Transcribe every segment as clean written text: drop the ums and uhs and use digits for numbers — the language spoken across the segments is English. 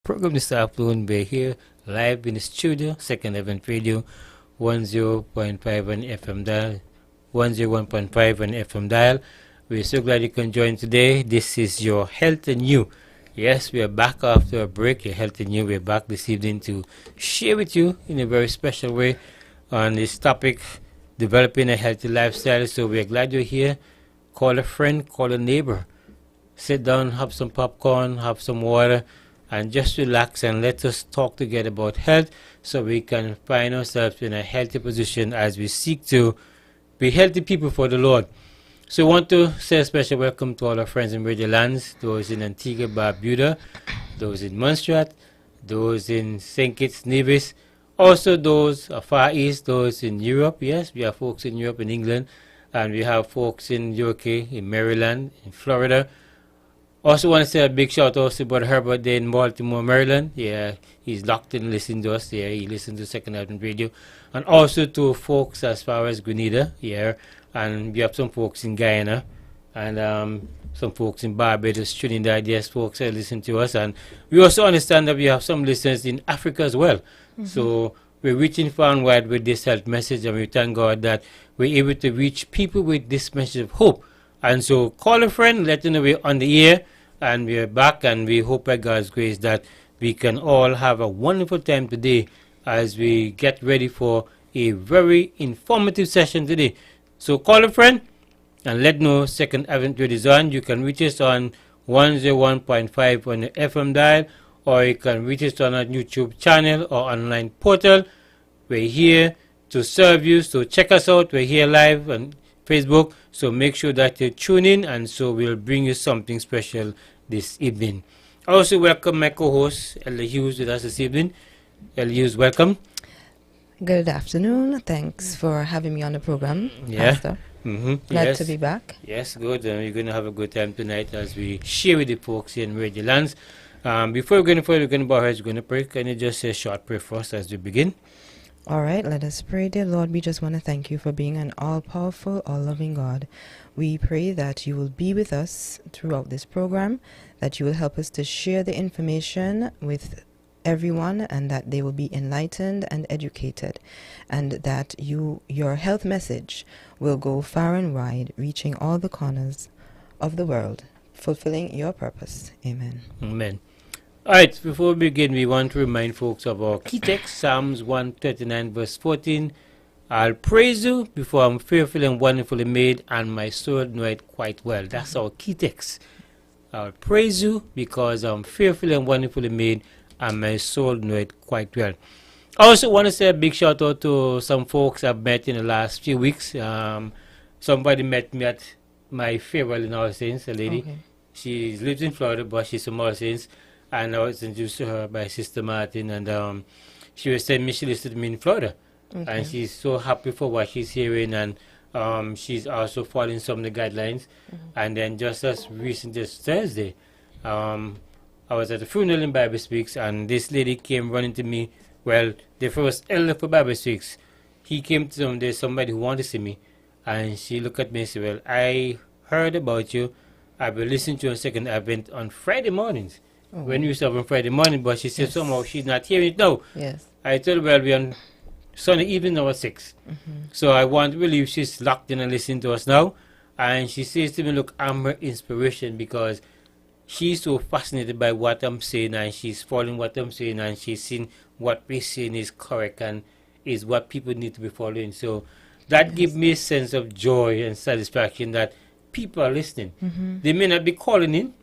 program this afternoon. We're here live in the studio, Second Event Radio, 10.5 on FM dial, 101.5 on FM dial. We're so glad you can join today. This is your Health and You. Yes, we are back after a break. Your Health and You. We're back this evening to share with you in a very special way on this topic, developing a healthy lifestyle. So we're glad you're here. Call a friend, call a neighbor. Sit down, have some popcorn, have some water, and just relax and let us talk together about health so we can find ourselves in a healthy position as we seek to be healthy people for the Lord. So I want to say a special welcome to all our friends in Radio Lands, those in Antigua, Barbuda, those in Montserrat, those in St. Kitts, Nevis, also those Far East, those in Europe. Yes, we have folks in Europe and England, and we have folks in UK, in Maryland, in Florida. Also want to say a big shout out to Brother Herbert there in Baltimore, Maryland. Yeah, he's locked in listening to us. Yeah, he listens to Second Advent Radio. And also to folks as far as Grenada. Yeah, and we have some folks in Guyana and some folks in Barbados, Trinidad. Yes, folks that listen to us. And we also understand that we have some listeners in Africa as well. So we're reaching far and wide with this health message, and we thank God that we're able to reach people with this message of hope. And so call a friend, let them know we're on the air, and we're back, and we hope by God's grace that we can all have a wonderful time today as we get ready for a very informative session today. So call a friend and let know Second Advent Radio is on. You can reach us on 101.5 on the FM dial, or you can reach us on our YouTube channel or online portal. We're here to serve you, so check us out. We're here live on Facebook, so make sure that you tune in, and so we'll bring you something special this evening. I also welcome my co-host Elder Hughes with us this evening. Elder Hughes, welcome. Good afternoon. Thanks for having me on the program, Yeah. Pastor. Glad to be back. Yes, good. We're going to have a good time tonight as we share with the folks here in Radio Lands. Before we're going to bow our heads, we're going to pray. Can you just say a short prayer for us as we begin? All right, let us pray. Dear Lord, we just want to thank you for being an all-powerful, all-loving God. We pray that you will be with us throughout this program, that you will help us to share the information with everyone, and that they will be enlightened and educated, and that your health message will go far and wide, reaching all the corners of the world, fulfilling your purpose. Amen. Amen. All right, before we begin, we want to remind folks of our key text, Psalms 139, verse 14. I'll praise you before I'm fearfully and wonderfully made, and my soul know it quite well. That's our key text. I'll praise you because I'm fearfully and wonderfully made, and my soul know it quite well. I also want to say a big shout out to some folks I've met in the last few weeks. Somebody met me at my farewell in All Saints, a lady. Okay. She lives in Florida, but she's from All Saints. And I was introduced to her by Sister Martin, and she was telling me she listened to me in Florida. Okay. And she's so happy for what she's hearing, and she's also following some of the guidelines. And then just as recent as Thursday, I was at a funeral in Bible Speaks, and this lady came running to me. Well, the first elder for Bible Speaks, he came to them. There's somebody who wanted to see me, and she looked at me and said, well, I heard about you. I've been listening to you on Second Advent on Friday mornings. When we used to have on Friday morning, but she said somehow she's not hearing it now. Yes. I told her, well, we're on Sunday evening now at 6. So I want to believe she's locked in and listening to us now. And she says to me, look, I'm her inspiration because she's so fascinated by what I'm saying, and she's following what I'm saying, and she's seeing what we're saying is correct and is what people need to be following. So that gives me a sense of joy and satisfaction that people are listening. They may not be calling in,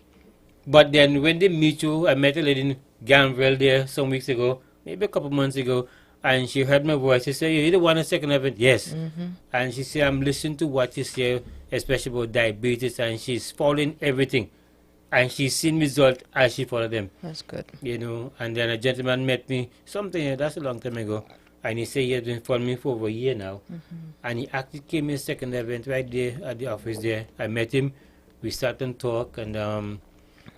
but then when they meet you, I met a lady in Granville there some weeks ago, maybe a couple months ago, and she heard my voice. She said, you the one on Second Advent? Yes. And she said, I'm listening to what you say, especially about diabetes, and she's following everything. And she's seen results as she followed them. That's good. You know, and then a gentleman met me, that's a long time ago, and he said he has been following me for over a year now. And he actually came in Second Advent right there at the office there. I met him, we sat and talked, and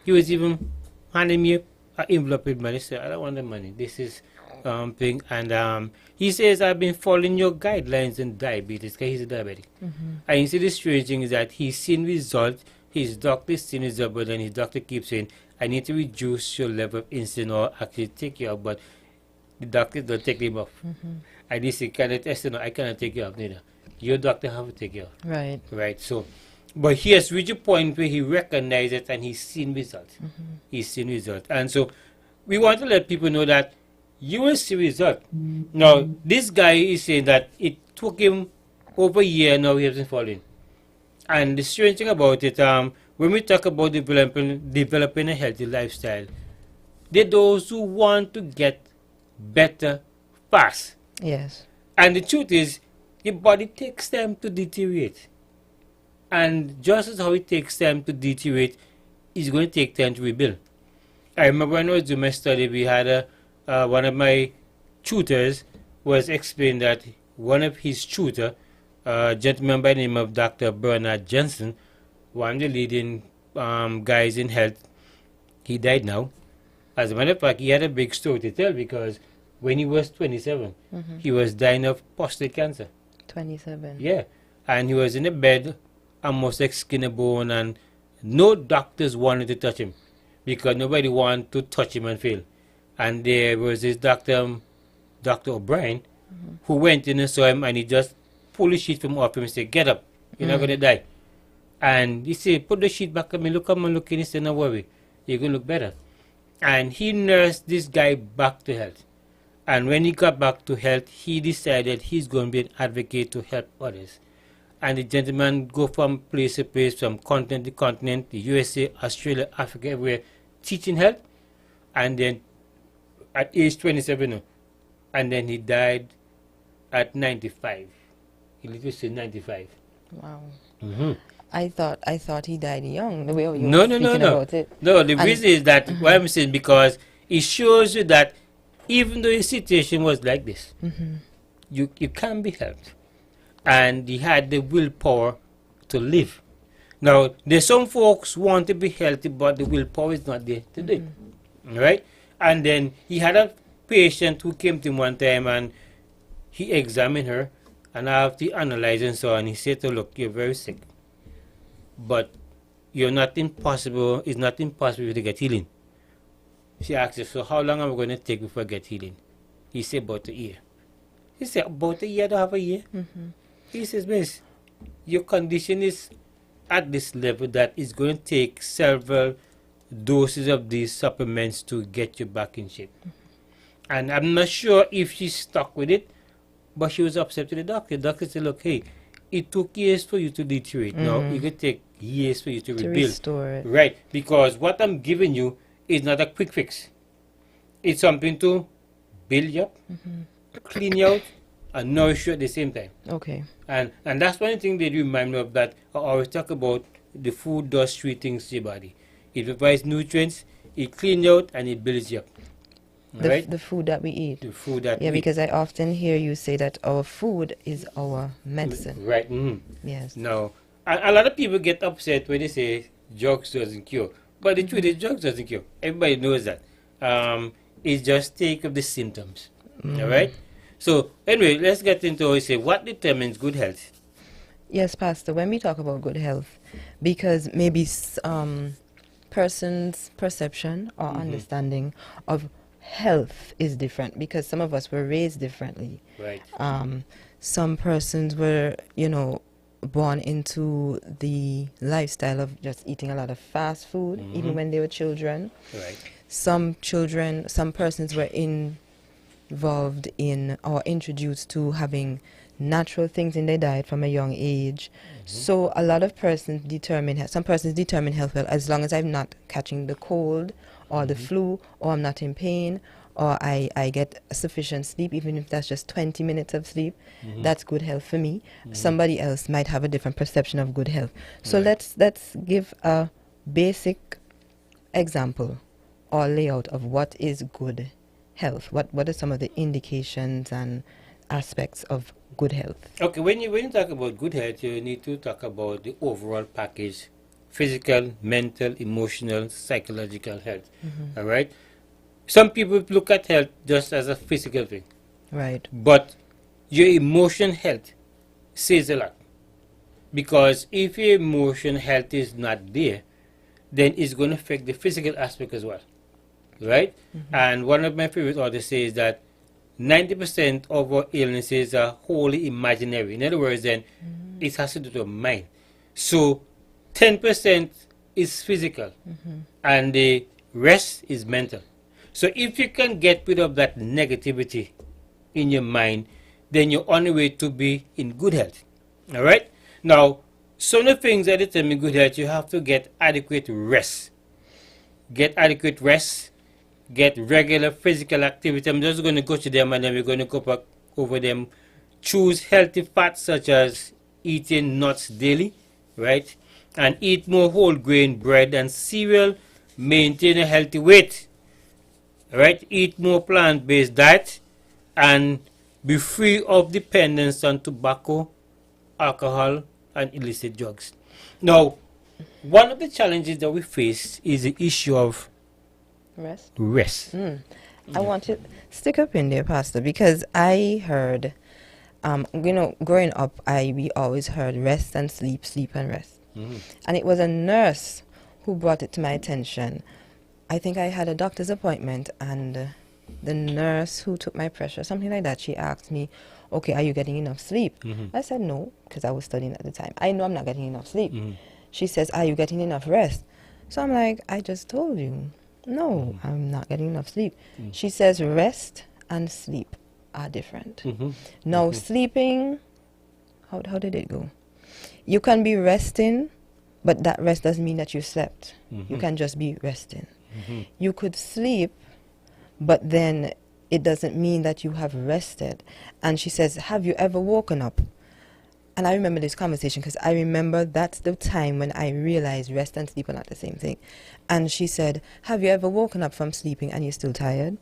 he was even handing me an envelope with money. He said, I don't want the money. This is thing. And he says, I've been following your guidelines in diabetes, because he's a diabetic. And you see, the strange thing is that he's seen results. His doctor seen results, but then his doctor keeps saying, I need to reduce your level of insulin or actually take you out, but the doctor don't take him off. I did say, can I test you? No, I cannot take you off neither. Your doctor have to take you off. Right. Right. So, but he has reached a point where he recognized it and he's seen results. He's seen results. And so we want to let people know that you will see result. Now, this guy is saying that it took him over a year now he hasn't fallen. And the strange thing about it, when we talk about developing a healthy lifestyle, they're those who want to get better fast. Yes. And the truth is, your body takes time to deteriorate. And just as how it takes time to deteriorate, it's going to take time to rebuild. I remember when I was doing my study, we had one of my tutors was explaining that one of his tutor, a gentleman by the name of Dr. Bernard Jensen, one of the leading guys in health, he died now. As a matter of fact, he had a big story to tell because when he was 27, he was dying of prostate cancer. 27. Yeah. And he was in a bed, almost like skin and bone, and no doctors wanted to touch him because nobody wanted to touch him and fail. And there was this Dr. O'Brien, who went in and saw him, and he just pulled the sheet from off him and said, get up, you're not going to die. And he said, put the sheet back on me, look at me looking. He said, no worry, you're going to look better. And he nursed this guy back to health. And when he got back to health, he decided he's going to be an advocate to help others. And the gentleman go from place to place, from continent to continent, the USA, Australia, Africa, everywhere, teaching health. And then at age 27, and then he died at 95. He literally said 95. Wow. Mm-hmm. I thought he died young. The way you No. were speaking about it. No, the reason is that why I'm saying because it shows you that even though his situation was like this, you can be helped. And he had the willpower to live. Now, there's some folks who want to be healthy, but the willpower is not there to do it. Right? And then he had a patient who came to him one time and he examined her, and after he analyzed and so on, he said to her, look, you're very sick, but it's not impossible to get healing. She asked him, so how long am I going to take before I get healing? He said, about a year. He said, about a year? I don't have a year? He says, miss, your condition is at this level that it's going to take several doses of these supplements to get you back in shape. And I'm not sure if she stuck with it, but she was upset with the doctor. The doctor said, look, hey, it took years for you to deteriorate. Now, it could take years for you to rebuild. Restore it. Right, because what I'm giving you is not a quick fix. It's something to build you up, clean you out, and nourish you at the same time. Okay. And that's one thing they remind me of, that I always talk about the food does three things to your body. It provides nutrients, it cleans you out, and it builds you up. Right? The food that we eat. The food that Yeah, we because I often hear you say that our food is our medicine. Right. Yes. No. A lot of people get upset when they say drugs doesn't cure. But the truth is drugs doesn't cure. Everybody knows that. It's just take of the symptoms. All right? So, anyway, let's get into what determines good health? Yes, Pastor, when we talk about good health, because maybe person's perception or understanding of health is different, because some of us were raised differently. Right. Some persons were, born into the lifestyle of just eating a lot of fast food, even when they were children. Right. Some persons were involved in or introduced to having natural things in their diet from a young age. So a lot of persons determine health well as long as I'm not catching the cold or the flu, or I'm not in pain, or I get sufficient sleep, even if that's just 20 minutes of sleep. That's good health for me. Somebody else might have a different perception of good health. So let's give a basic example or layout of what is good health. What are some of the indications and aspects of good health? Okay, when you talk about good health, you need to talk about the overall package: physical, mental, emotional, psychological health. All right. Some people look at health just as a physical thing. Right. But your emotion health says a lot. Because if your emotion health is not there, then it's going to affect the physical aspect as well, right? And one of my favorite authors says that 90% of our illnesses are wholly imaginary. In other words, then it has to do with the mind. So 10% is physical, and the rest is mental. So if you can get rid of that negativity in your mind, then you're on the way to be in good health. All right? Now, some of the things that determine good health, you have to get adequate rest. Get adequate rest. Get regular physical activity. I'm just going to go to them and then we're going to go back over them. Choose healthy fats such as eating nuts daily, right? And eat more whole grain bread and cereal. Maintain a healthy weight, right? Eat more plant-based diet and be free of dependence on tobacco, alcohol, and illicit drugs. Now, one of the challenges that we face is the issue of rest. I want to stick up in there, Pastor, because I heard, growing up, we always heard rest and sleep, sleep and rest. And it was a nurse who brought it to my attention. I think I had a doctor's appointment, and the nurse who took my pressure, something like that, she asked me, okay, are you getting enough sleep? I said no, because I was studying at the time. I know I'm not getting enough sleep. She says, are you getting enough rest? So I'm like, I just told you. No, I'm not getting enough sleep. She says rest and sleep are different. Now, sleeping, how did it go? You can be resting, but that rest doesn't mean that you slept. You can just be resting. You could sleep, but then it doesn't mean that you have rested. And she says, have you ever woken up? And I remember this conversation because I remember that's the time when I realized rest and sleep are not the same thing. And she said, have you ever woken up from sleeping and you're still tired?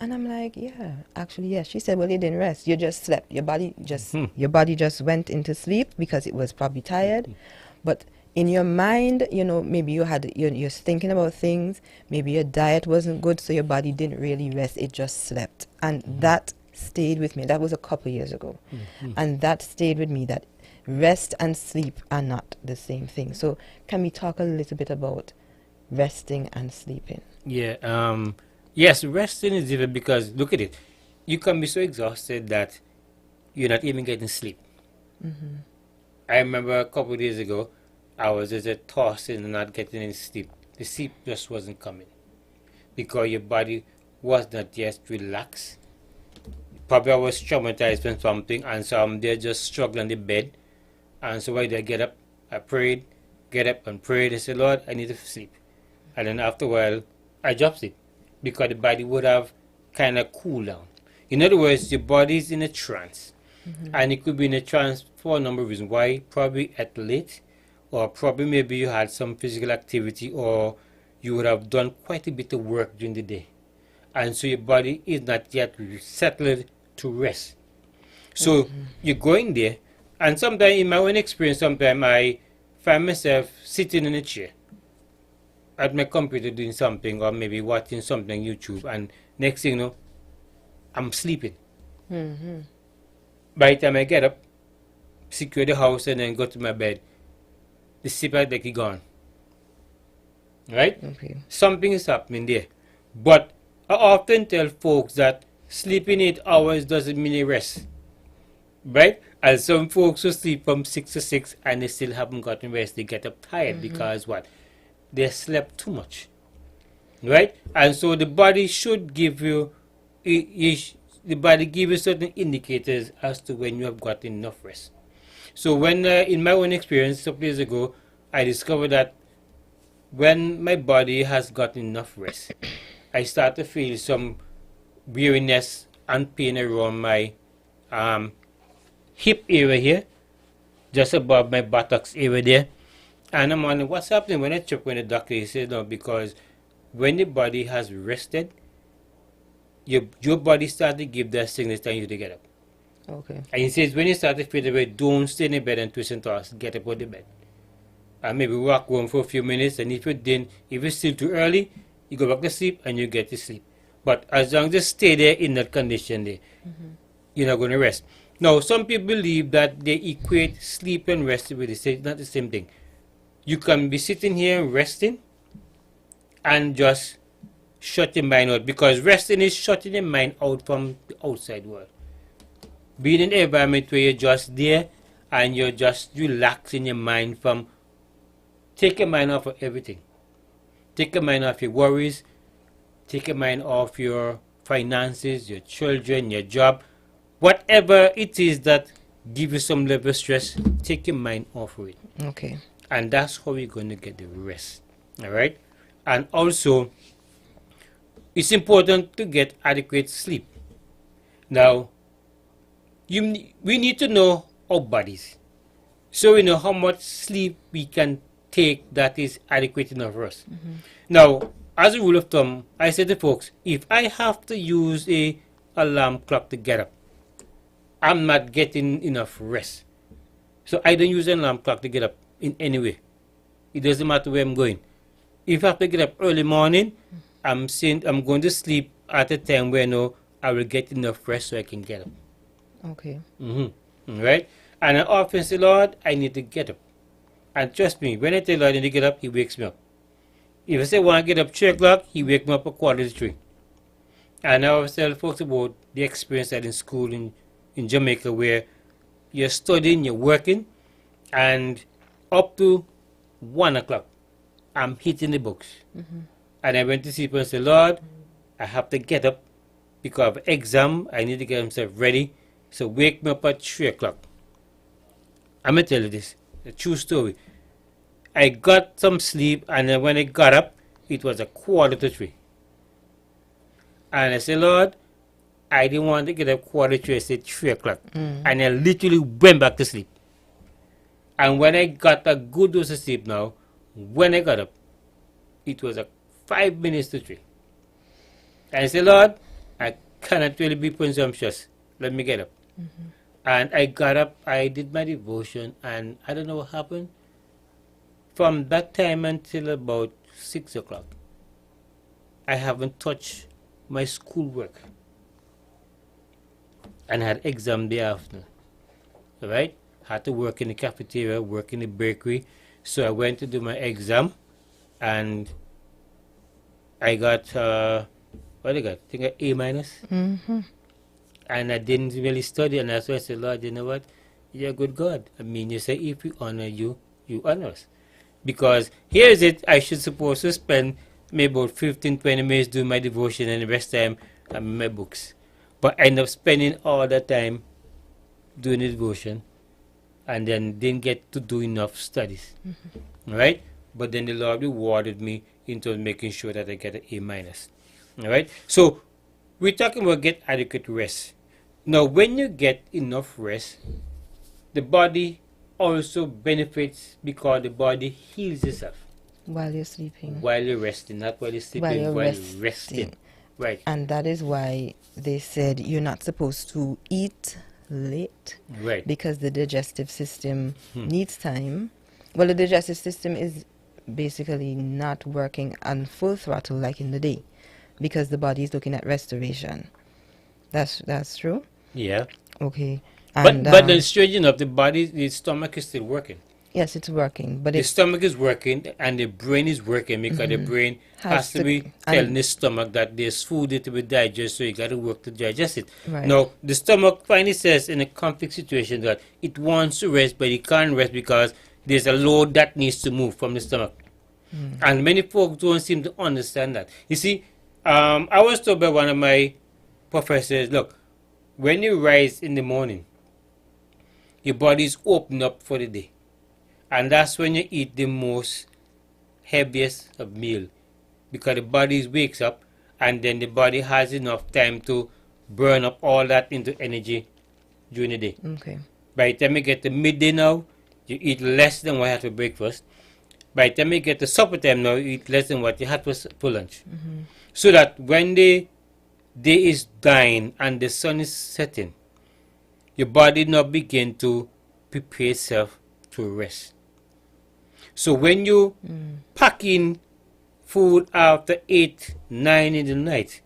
And I'm like, yeah, actually, yes. She said, well, you didn't rest. You just slept. Your body just went into sleep because it was probably tired. But in your mind, maybe you're thinking about things. Maybe your diet wasn't good, so your body didn't really rest. It just slept. And that stayed with me. That was a couple years ago. And that stayed with me, that rest and sleep are not the same thing. So can we talk a little bit about resting and sleeping? Yeah. Yes, resting is different because, look at it. You can be so exhausted that you're not even getting sleep. I remember a couple of days ago, I was just tossing and not getting any sleep. The sleep just wasn't coming because your body was not yet relaxed. Probably I was traumatized from something, and so I'm there just struggling in the bed. And so why did I get up? I prayed, get up and prayed. I said, Lord, I need to sleep. And then after a while, I dropped sleep because the body would have kind of cooled down. In other words, your body is in a trance. And it could be in a trance for a number of reasons. Why? Probably at late, or probably maybe you had some physical activity, or you would have done quite a bit of work during the day. And so your body is not yet settled to rest. So you're going there, and sometimes in my own experience, sometimes I find myself sitting in a chair at my computer doing something, or maybe watching something on YouTube, and next thing you know, I'm sleeping. By the time I get up, secure the house, and then go to my bed, the sleep is like gone. Right? Okay. Something is happening there. But I often tell folks that sleeping 8 hours doesn't mean a rest. Right? And some folks who sleep from 6 to 6 and they still haven't gotten rest, they get up tired because what? They slept too much. Right? And so the body should give you, the body give you certain indicators as to when you have got enough rest. So when, in my own experience, some years ago, I discovered that when my body has gotten enough rest, I start to feel some weariness and pain around my hip area here, just above my buttocks area there. And I'm wondering what's happening. When I check with the doctor, he said no, because when the body has rested, your body starts to give that signal telling you to get up. Okay. And he says when you start to feel the way, don't stay in the bed and twist and toss, get up out of the bed. And maybe walk home for a few minutes, and if it's still too early, you go back to sleep and you get to sleep. But as long as you stay there in that condition there, you're not going to rest. Now, some people believe that they equate sleep and rest with not the same thing. You can be sitting here resting and just shut your mind out, because resting is shutting your mind out from the outside world. Being in an environment where you're just there and you're just relaxing your mind from, take your mind off of everything. Take your mind off your worries, take your mind off your finances, your children, your job, whatever it is that give you some level of stress, take your mind off of it. Okay. And that's how you're going to get the rest. All right? And also, it's important to get adequate sleep. Now, we need to know our bodies, so we know how much sleep we can take that is adequate enough for us. Now, as a rule of thumb, I say to folks, if I have to use a alarm clock to get up, I'm not getting enough rest. So I don't use an alarm clock to get up in any way. It doesn't matter where I'm going. If I have to get up early morning, I'm saying I'm going to sleep at a time where I will get enough rest so I can get up. Okay. Right? And I often say, Lord, I need to get up. And trust me, when I tell Lord I need to get up, He wakes me up. If I say I want to get up 3 o'clock, He wakes me up at 2:45. And I always tell folks about the experience I had in school in Jamaica, where you're studying, you're working, and up to 1 o'clock, I'm hitting the books. And I went to sleep and said, Lord, I have to get up because of exam. I need to get myself ready. So wake me up at 3 o'clock. I'm going to tell you this, a true story. I got some sleep, and then when I got up, it was 2:45. And I said, Lord, I didn't want to get up 2:45, I said 3 o'clock. And I literally went back to sleep. And when I got a good dose of sleep now, when I got up, it was 5 minutes to 3. And I said, Lord, I cannot really be presumptuous. Let me get up. And I got up, I did my devotion, and I don't know what happened. From that time until about 6 o'clock, I haven't touched my schoolwork. And I had exam the afternoon. Alright? Had to work in the cafeteria, work in the bakery. So I went to do my exam, and I got, what I got? I think A minus. And I didn't really study, and that's why I said, Lord, you know what? You're a good God. I mean, you say if we honor you, you honor us. Because here is it, I should suppose to spend maybe about 15-20 minutes doing my devotion, and the rest time I'm in my books. But I end up spending all the time doing the devotion, and then didn't get to do enough studies. Right? But then the Lord rewarded me into making sure that I get an A minus. Alright? So we're talking about get adequate rest. Now, when you get enough rest, the body also benefits because the body heals itself. While you're sleeping. While you're resting, not while you're sleeping, while you're resting. Right. And that is why they said you're not supposed to eat late. Right. Because the digestive system needs time. Well, the digestive system is basically not working on full throttle like in the day, because the body is looking at restoration. That's true? Yeah. Okay. But then strange enough, the stomach is still working. Yes, it's working. But the stomach is working and the brain is working, because the brain has to be telling the stomach that there's food that to be digested, so you got to work to digest it. Right. Now, the stomach finally says in a conflict situation that it wants to rest, but it can't rest because there's a load that needs to move from the stomach. And many folks don't seem to understand that. You see, I was told by one of my professors, look, when you rise in the morning, your body is open up for the day. And that's when you eat the most heaviest of meal, because the body wakes up, and then the body has enough time to burn up all that into energy during the day. Okay. By the time you get to midday now, you eat less than what you had for breakfast. By the time you get to supper time now, you eat less than what you had for lunch. So that when the day is dying and the sun is setting, your body now begin to prepare itself to rest. So when you pack in food after 8, 9 in the night,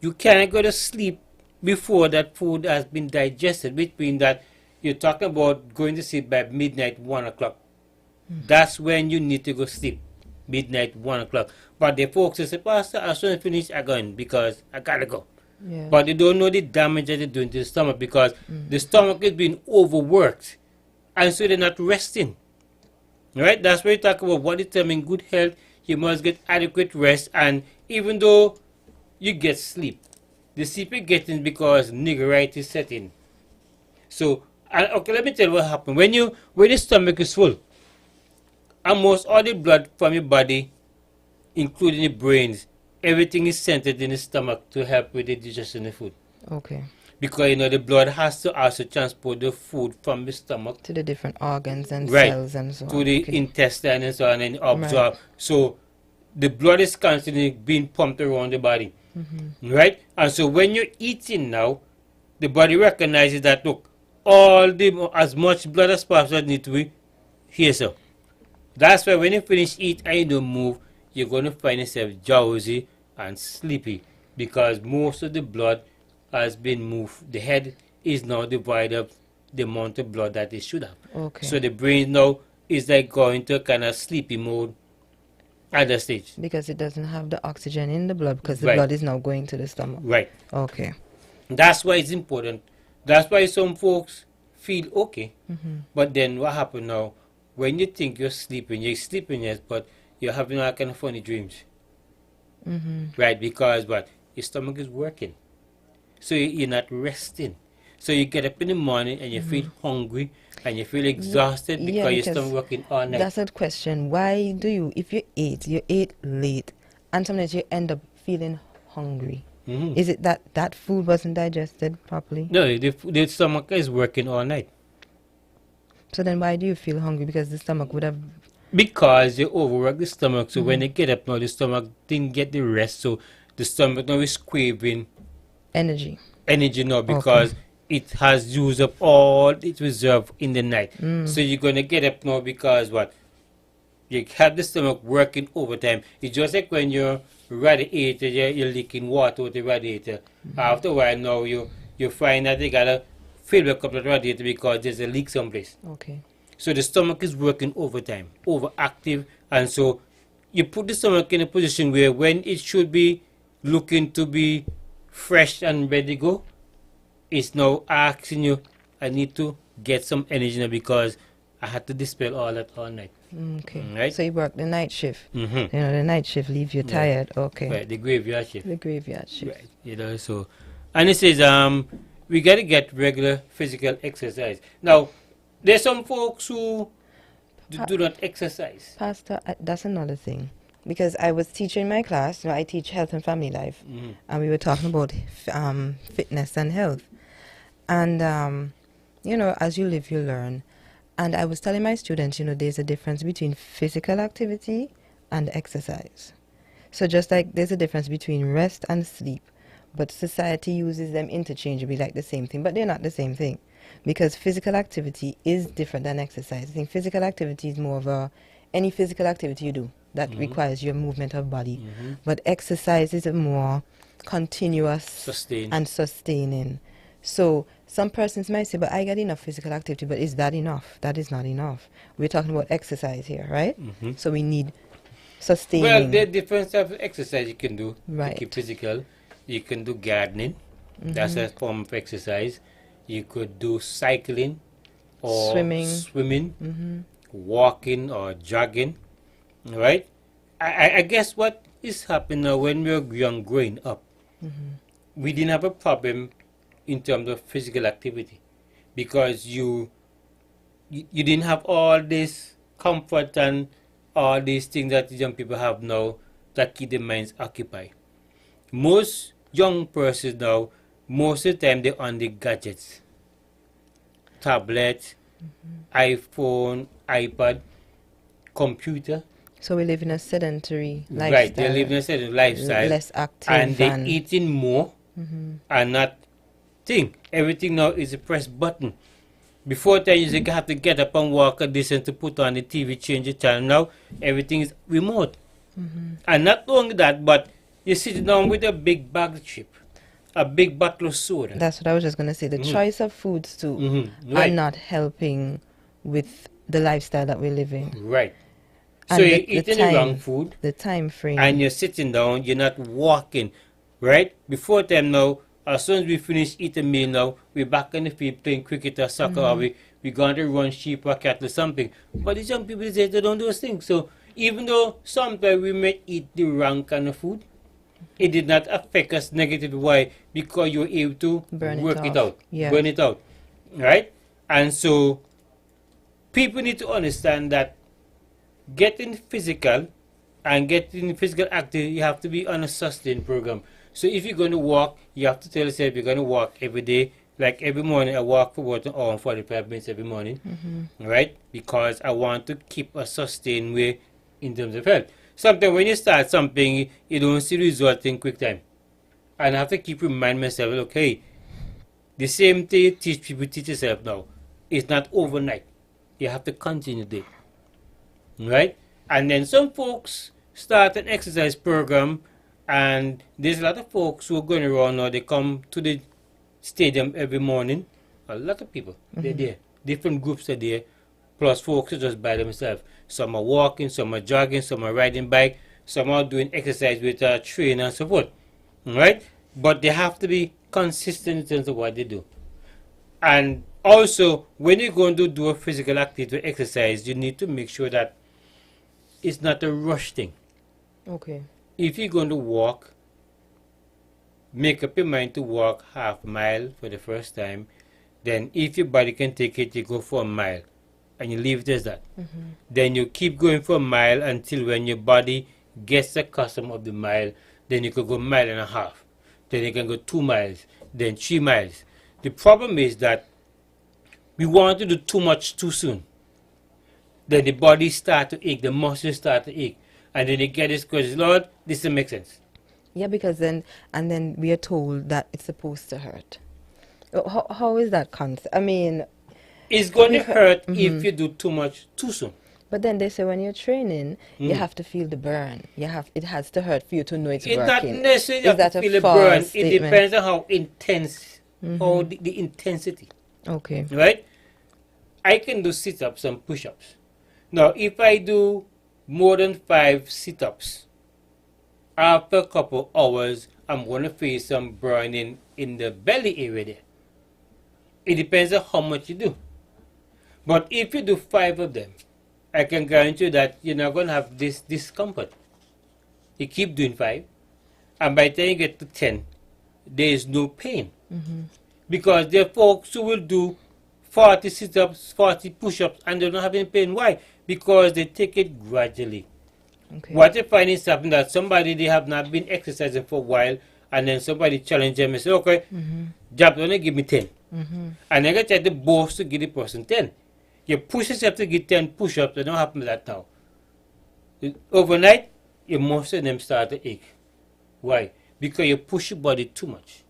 you cannot go to sleep before that food has been digested, which means that you're talking about going to sleep by midnight, 1 o'clock. That's when you need to go sleep. Midnight, 1 o'clock. But the folks say, Pastor, as soon as I finish, I'm going because I gotta go. Yes. But they don't know the damage that they're doing to the stomach because the stomach is being overworked. And so they're not resting. Right? That's why you talk about what determines good health. You must get adequate rest. And even though you get sleep, the sleep you're getting because niggeritis is setting. So, okay, let me tell you what happens. When your stomach is full, almost all the blood from your body, including the brains, everything is centered in the stomach to help with the digestion of food. Okay. Because the blood has to also transport the food from the stomach To the different organs and right cells and so on. to the Okay. intestine and so on and absorb. Right. So the blood is constantly being pumped around the body. Right? And so when you're eating now, the body recognizes that look, as much blood as possible need to be here, so. That's why when you finish eat and you don't move, you're going to find yourself drowsy and sleepy because most of the blood has been moved. The head is now divided up the amount of blood that it should have. Okay. So the brain now is like going to a kind of sleepy mode at that stage. Because it doesn't have the oxygen in the blood because the Right. blood is now going to the stomach. Right. Okay. That's why it's important. That's why some folks feel okay. But then what happens now? When you think you're sleeping yes, but you're having all kind of funny dreams. Right? Because what? Your stomach is working. So you're not resting. So you get up in the morning and you feel hungry and you feel exhausted because Yeah, your because stomach working all night. that's a question. Why do you, if you ate late, and sometimes you end up feeling hungry? Is it that food wasn't digested properly? No, the stomach is working all night. So then why do you feel hungry? Because the stomach would have... Because you overwork the stomach. So when you get up now, the stomach didn't get the rest. So the stomach now is craving energy now because it has used up all its reserve in the night. So you're going to get up now because what? You have the stomach working overtime. It's just like when your radiator, you're leaking water with the radiator. After a while now, you find that you got to fill back up the radiator because there's a leak someplace. Okay. So the stomach is working overtime, overactive, and so you put the stomach in a position where when it should be looking to be fresh and ready to go, it's now asking you, I need to get some energy now because I had to dispel all that all night. Okay. Right? So you work the night shift. Mm-hmm. The night shift leaves you tired. Okay. Right, the graveyard shift. The graveyard shift. Right, so, and it says, we got to get regular physical exercise. Now, there's some folks who do not exercise. Pastor, that's another thing. Because I was teaching my class, I teach health and family life, and we were talking about fitness and health. And, as you live, you learn. And I was telling my students, there's a difference between physical activity and exercise. So just like there's a difference between rest and sleep, but society uses them interchangeably like the same thing, but they're not the same thing. Because physical activity is different than exercise. I think physical activity is more of any physical activity you do that requires your movement of body. But exercise is a more continuous and sustaining. So some persons might say, but I get enough physical activity, but is that enough? That is not enough. We're talking about exercise here, right? So we need sustaining. Well, there are different types of exercise you can do Right. to keep physical. You can do gardening. That's a form of exercise. You could do cycling or swimming, walking or jogging, right? I guess what is happening now when we were young growing up, we didn't have a problem in terms of physical activity because you didn't have all this comfort and all these things that young people have now that keep their minds occupied. Most young persons now, most of the time they're on the gadgets, tablet, iPhone, iPad, computer. So we live in a sedentary lifestyle. Right, they're living a certain lifestyle. Less active. And they're eating more and not think. Everything now is a press button. Before that, you used to have to get up and walk a distance to put on the TV, change the channel. Now, everything is remote. And not only that, but you sit down with a big bag of chip, a big bottle of soda. That's what I was just going to say. The choice of foods too are Right. not helping with the lifestyle that we're living. Right. And So you're eating the wrong food, the time frame. and you're sitting down, you're not walking, right? Before time now, as soon as we finish eating meal now, we're back in the field playing cricket or soccer, or we're going to run sheep or cattle or something. But these young people, they don't do those things. So even though sometimes we may eat the wrong kind of food, it did not affect us negatively. Why? Because you were able to work it out, burn it out, right? And so people need to understand that getting physical and getting physical active, you have to be on a sustained program. So if you're going to walk, you have to tell yourself you're going to walk every day. Like every morning, I walk for about an hour and 45 minutes every morning, right? Because I want to keep a sustained way in terms of health. Sometimes when you start something, you don't see results in quick time. And I have to keep reminding myself, okay, the same thing you teach people, teach yourself now. It's not overnight. You have to continue it, right? And then some folks start an exercise program, and there's a lot of folks who are going around now. They come to the stadium every morning. A lot of people, they're there. Different groups are there. Plus folks are just by themselves. Some are walking, some are jogging, some are riding bike, some are doing exercise with a trainer and so forth. Right? But they have to be consistent in terms of what they do. And also, when you're going to do a physical activity or exercise, you need to make sure that it's not a rush thing. Okay. If you're going to walk, make up your mind to walk half a mile for the first time. Then if your body can take it, you go for a mile. And you leave it as that. Then you keep going for a mile until when your body gets accustomed of the mile, then you can go 1.5 miles. Then you can go 2 miles, then 3 miles. The problem is that we want to do too much too soon. Then the body start to ache, the muscles start to ache. And then you get this question, Lord, this doesn't make sense. Yeah, because then we are told that it's supposed to hurt. How is that concept? I mean, it's going to hurt if you do too much too soon. But then they say when you're training, you have to feel the burn. It has to hurt for you to know it's working. Not necessarily you have to feel the burn. It depends on how intense, how the intensity. Okay. Right? I can do sit-ups and push-ups. Now, if I do more than 5 sit-ups, after a couple hours, I'm going to feel some burning in the belly area there. It depends on how much you do. But if you do 5 of them, I can guarantee you that you're not going to have this discomfort. You keep doing 5, and by the time you get to 10, there is no pain. Because there are folks who will do 40 sit-ups, 40 push-ups, and they don't have any pain. Why? Because they take it gradually. Okay. What you find is happening that somebody, they have not been exercising for a while, and then somebody challenge them and say, okay, Jab, only give me 10. And then you try to boast to give the person 10. You push yourself to get 10 push-ups, they don't happen that now. Overnight, your most of them start to ache. Why? Because you push your body too much.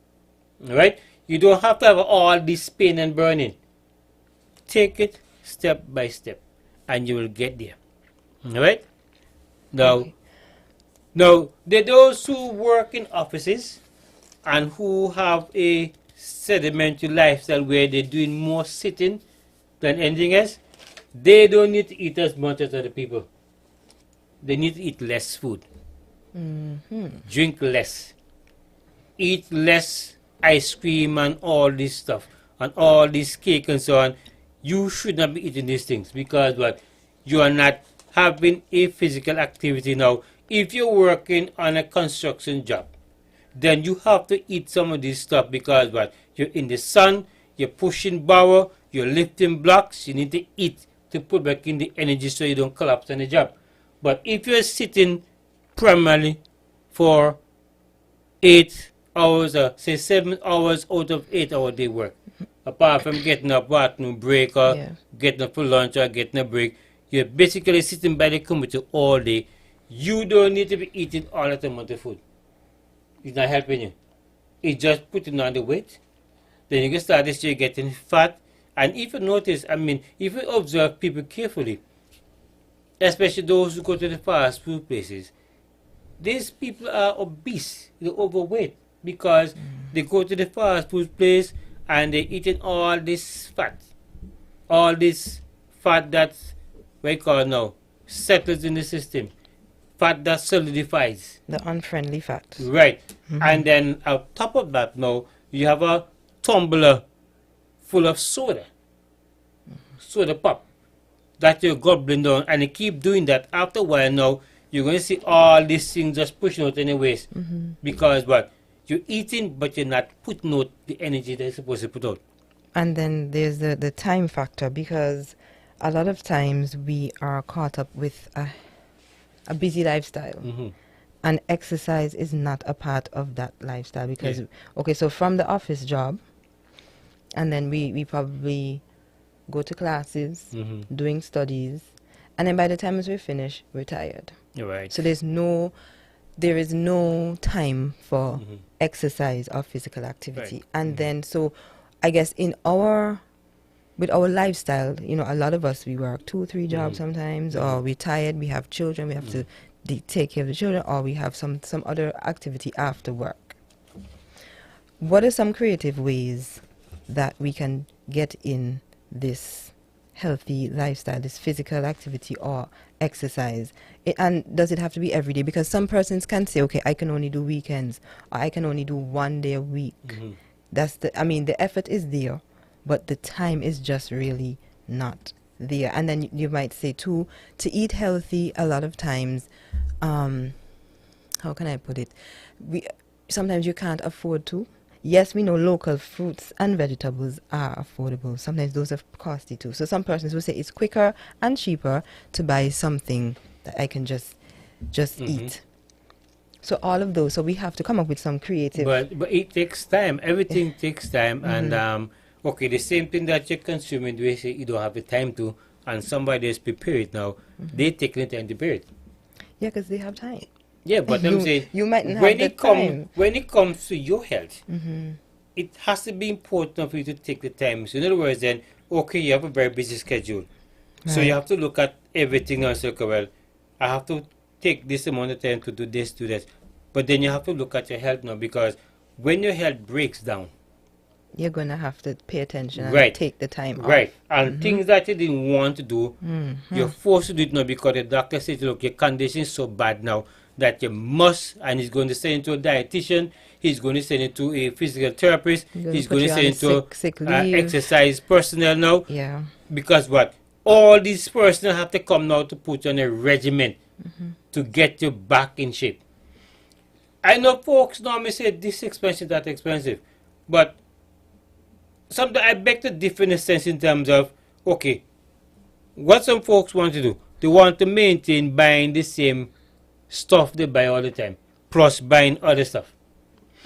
Alright? You don't have to have all this pain and burning. Take it step by step, and you will get there. Alright? Now, there are those who work in offices and who have a sedimentary lifestyle where they're doing more sitting than anything else. They don't need to eat as much as other people. They need to eat less food. Drink less. Eat less ice cream and all this stuff and all this cake and so on. You should not be eating these things because what? You are not having a physical activity now. If you're working on a construction job, then you have to eat some of this stuff because what? You're in the sun, you're pushing power, you're lifting blocks, you need to eat to put back in the energy so you don't collapse on the job. But if you're sitting primarily for 8 hours or say 7 hours out of 8-hour day work, apart from getting a bathroom break or getting up for lunch or getting a break, you're basically sitting by the computer all day. You don't need to be eating all that amount of food. It's not helping you. It's just putting on the weight. Then you can start this year getting fat. And if you notice, I mean, if you observe people carefully, especially those who go to the fast food places, these people are obese, they're overweight because they go to the fast food place and they're eating all this fat fat that's what you call now settles in the system, fat that solidifies. The unfriendly fat. Right. And then on top of that now you have a tumbler full of soda pop that you're gobbling down, and you keep doing that. After a while now, you're going to see all these things just pushing out anyways. Because what? You're eating, but you're not putting out the energy that you're supposed to put out. And then there's the time factor, because a lot of times we are caught up with a busy lifestyle. And exercise is not a part of that lifestyle because, okay, so from the office job, and then we probably go to classes, doing studies, and then by the time as we finish, we're tired. Right. So there is no time for exercise or physical activity. And then, so I guess with our lifestyle, you know, a lot of us, we work 2-3 jobs sometimes, or we're tired, we have children, we have to take care of the children, or we have some other activity after work. What are some creative ways that we can get in this healthy lifestyle, this physical activity or exercise? And does it have to be every day? Because some persons can say, okay, I can only do weekends, or I can only do 1 day a week. The effort is there, but the time is just really not there. And then you might say too, to eat healthy, a lot of times, how can I put it? Sometimes you can't afford to. Yes, we know local fruits and vegetables are affordable. Sometimes those are costly too. So some persons will say it's quicker and cheaper to buy something that I can just eat. So all of those. So we have to come up with some creative. But it takes time. Everything takes time. And okay, the same thing that you're consuming, we say you don't have the time to, and somebody is prepared now. They take the time to prepare it. Yeah, because they have time. Yeah, but I'm saying you might not have the time. When it comes to your health, it has to be important for you to take the time. So in other words, then, okay, you have a very busy schedule. So you have to look at everything and say, okay, well, I have to take this amount of time to do this, do that. But then you have to look at your health now, because when your health breaks down, you're going to have to pay attention and take the time off. Right. And things that you didn't want to do, you're forced to do it now because the doctor says, look, your condition is so bad now that you must, and he's going to send it to a dietitian, he's going to send it to a physical therapist, he's going to send it to exercise personnel now. Yeah. Because what? All these personnel have to come now to put you on a regimen to get you back in shape. I know folks normally say this expensive, that expensive, but sometimes I beg to differ in a sense in terms of, okay, what some folks want to do, they want to maintain buying the same stuff they buy all the time, plus buying other stuff.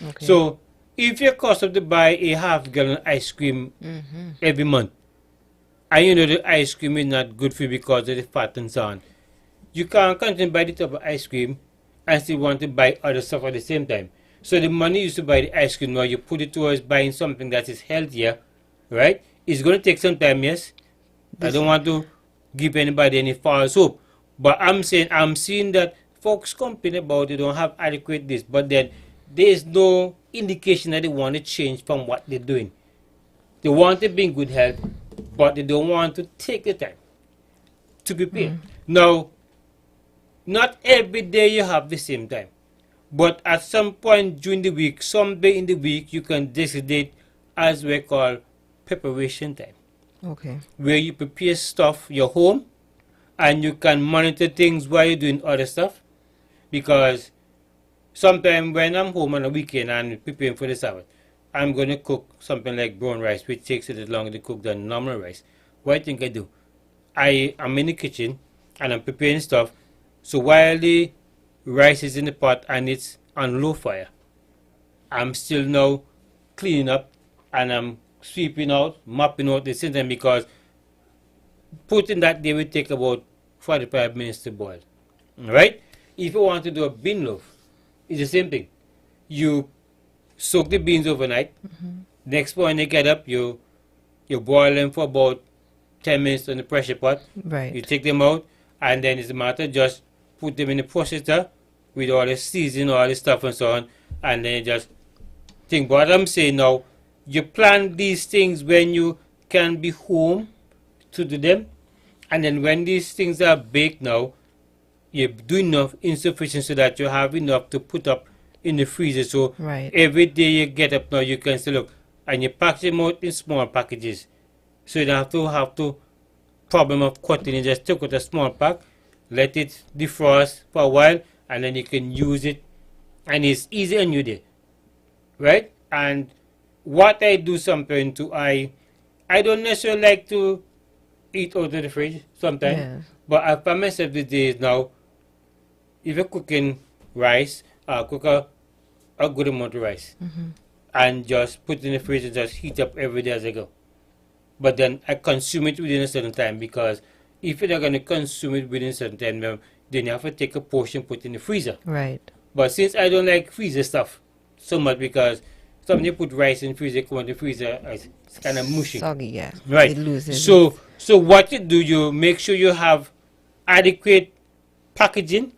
Okay. So if your cost of to buy a half-gallon ice cream every month, and you know the ice cream is not good for you because of the fat and so on, you can't continue to buy the type of ice cream and still want to buy other stuff at the same time. So the money you used to buy the ice cream, now you put it towards buying something that is healthier, right? It's going to take some time, yes. I don't want to give anybody any false hope, but I'm seeing that folks complain about they don't have adequate this, but then there is no indication that they want to change from what they're doing. They want to be in good health, but they don't want to take the time to prepare. Now, not every day you have the same time, but at some point during the week, someday in the week, you can designate as we call preparation time. Okay. Where you prepare stuff, your home, and you can monitor things while you're doing other stuff. Because sometimes when I'm home on a weekend and preparing for the Sabbath, I'm going to cook something like brown rice, which takes a little longer to cook than normal rice. What do you think I do? I am in the kitchen and I'm preparing stuff. So while the rice is in the pot and it's on low fire, I'm still now cleaning up and I'm sweeping out, mopping out the same time, because putting that there will take about 45 minutes to boil. Alright? If you want to do a bean loaf, it's the same thing. You soak the beans overnight. Next morning you get up, you boil them for about 10 minutes on the pressure pot. Right. You take them out, and then it's a matter just put them in the processor with all the seasoning, all the stuff and so on, and then you just think. What I'm saying now, you plan these things when you can be home to do them, And then when these things are baked now, you do enough insufficient so that you have enough to put up in the freezer. So Right. every day you get up now, you can say, look, and you pack them out in small packages. So you don't have to problem of cutting. You just take out a small pack, let it defrost for a while, and then you can use it. And it's easy on you there, right? And what I do sometimes too, I don't necessarily like to eat out of the fridge sometimes, Yes. but I find myself these days now, if you're cooking rice, cook a good amount of rice and just put it in the fridge and just heat up every day as I go. But then I consume it within a certain time, because if you're not going to consume it within a certain time, then you have to take a portion, put in the freezer. Right. But since I don't like freezer stuff so much, because sometimes you put rice in freezer, come out the freezer, it's kind of mushy. Soggy, yeah. Right. It loses. So what you do, you make sure you have adequate packaging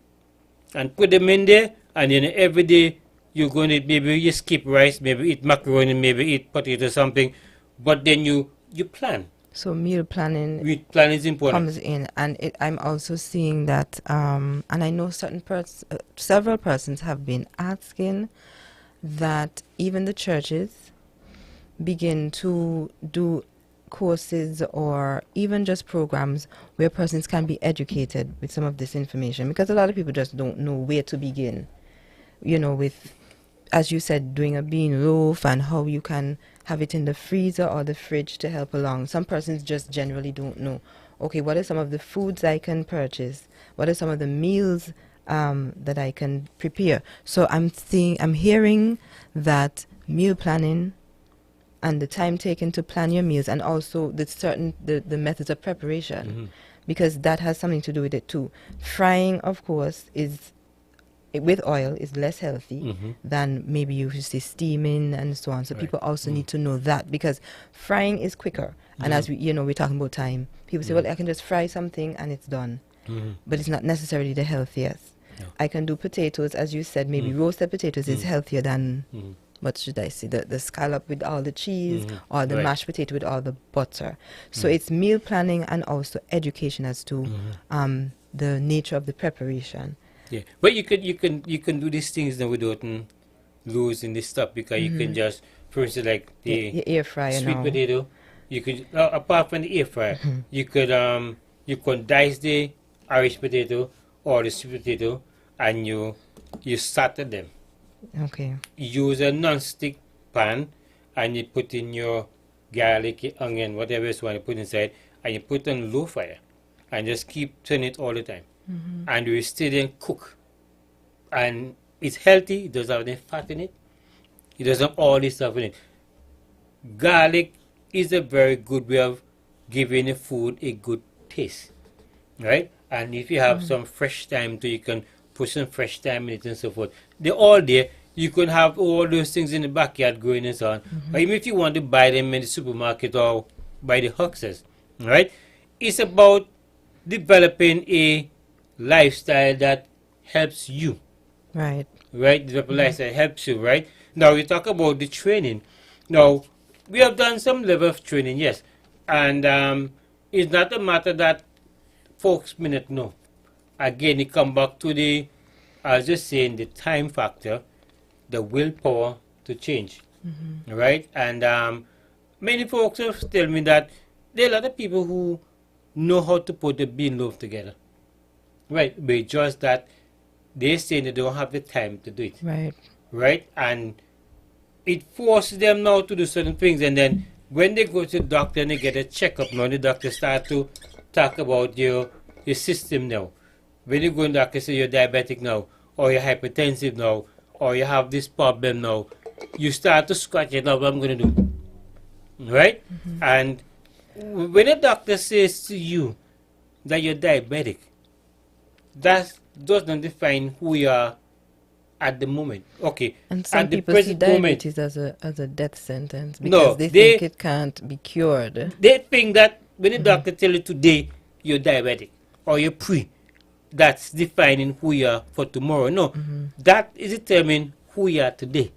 and put them in there, and then every day you're going to maybe you skip rice, maybe eat macaroni, maybe eat potato or something, but then you plan. So meal planning Plan is important. comes in, and I'm also seeing that, and I know several persons have been asking that even the churches begin to do courses or even just programs where persons can be educated with some of this information, because a lot of people just don't know where to begin, with, as you said, doing a bean loaf and how you can have it in the freezer or the fridge to help along. Some persons just generally don't know, okay, what are some of the foods I can purchase? What are some of the meals that I can prepare? So I'm hearing that meal planning and the time taken to plan your meals, and also the methods of preparation, because that has something to do with it too. Frying, of course, with oil is less healthy than maybe you should say steaming and so on. So people also need to know that, because frying is quicker. And as we're talking about time, people say, well, I can just fry something and it's done. But it's not necessarily the healthiest. No. I can do potatoes, as you said, maybe roasted potatoes is healthier than, what should I say, the scallop with all the cheese or the mashed potato with all the butter. So it's meal planning and also education as to the nature of the preparation. Yeah, but you can do these things now without losing this stuff, because you can just, for instance, like the air fryer sweet now. potato, you could apart from the air fryer, you could dice the Irish potato or the sweet potato, and you started them. Okay. Use a non-stick pan, and you put in your garlic, your onion, whatever you want to put inside, and you put on low fire, and just keep turning it all the time. And we still then cook, and it's healthy. It doesn't have any fat in it. It doesn't have all this stuff in it. Garlic is a very good way of giving the food a good taste, right? And if you have some fresh thyme too, you can put some fresh thyme in it and so forth. They're all there. You can have all those things in the backyard growing and so on. Or even if you want to buy them in the supermarket or by the hucksters, right? It's about developing a lifestyle that helps you. Right. Right? Develop a lifestyle that helps you, right? Now, we talk about the training. Now, we have done some level of training, yes. And it's not a matter that folks may not know. Again, it come back to the, I was just saying, the time factor, the willpower to change. Right? And many folks have told me that there are a lot of people who know how to put the bean loaf together. Right? But just that they say they don't have the time to do it. Right. Right? And it forces them now to do certain things. And then when they go to the doctor and they get a checkup now, the doctor start to talk about your system now. When you go to the doctor, say you're diabetic now, or you're hypertensive now, or you have this problem now, you start to scratch it out, what I'm going to do. Right? And when a doctor says to you that you're diabetic, that does not define who you are at the moment. Okay. And some at the people see present moment, diabetes as a death sentence, because No, they they- think it can't be cured. they think that when the doctor tell you today you're diabetic or you're pre, that's defining who you are for tomorrow. No, that is determining who you are today.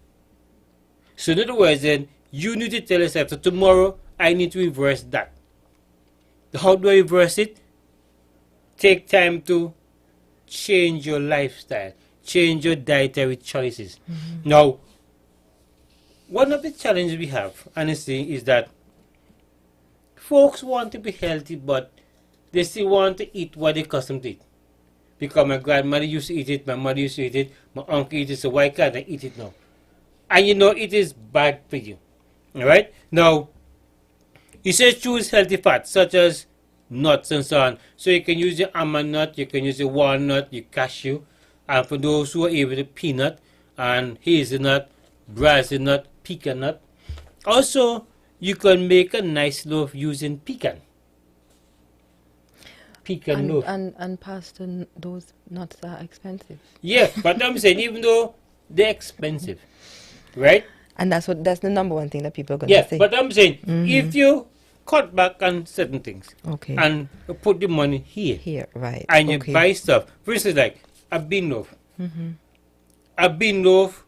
So in other words, then you need to tell yourself, so tomorrow I need to reverse that. How do I reverse it? take time to change your lifestyle, change your dietary choices. Now, one of the challenges we have, honestly, is that folks want to be healthy, but they still want to eat what they accustomed to eat. Because my grandmother used to eat it, my mother used to eat it, my uncle eat it, so why can't I eat it now? And you know it is bad for you. Alright? Now, you say choose healthy fats such as nuts and so on. So you can use your almond nut, you can use your walnut, your cashew, and for those who are able to peanut and hazelnut, brazil nut, pecan nut. Also, you can make a nice loaf using pecan. Pecan loaf. And Pastor, those nuts are expensive. Yeah, but I'm saying even though they're expensive, right? And that's the number one thing that people are going Yeah, to say. but I'm saying if you cut back on certain things Okay. and put the money here Here, right. and you okay. buy stuff, for instance, like a bean loaf. A bean loaf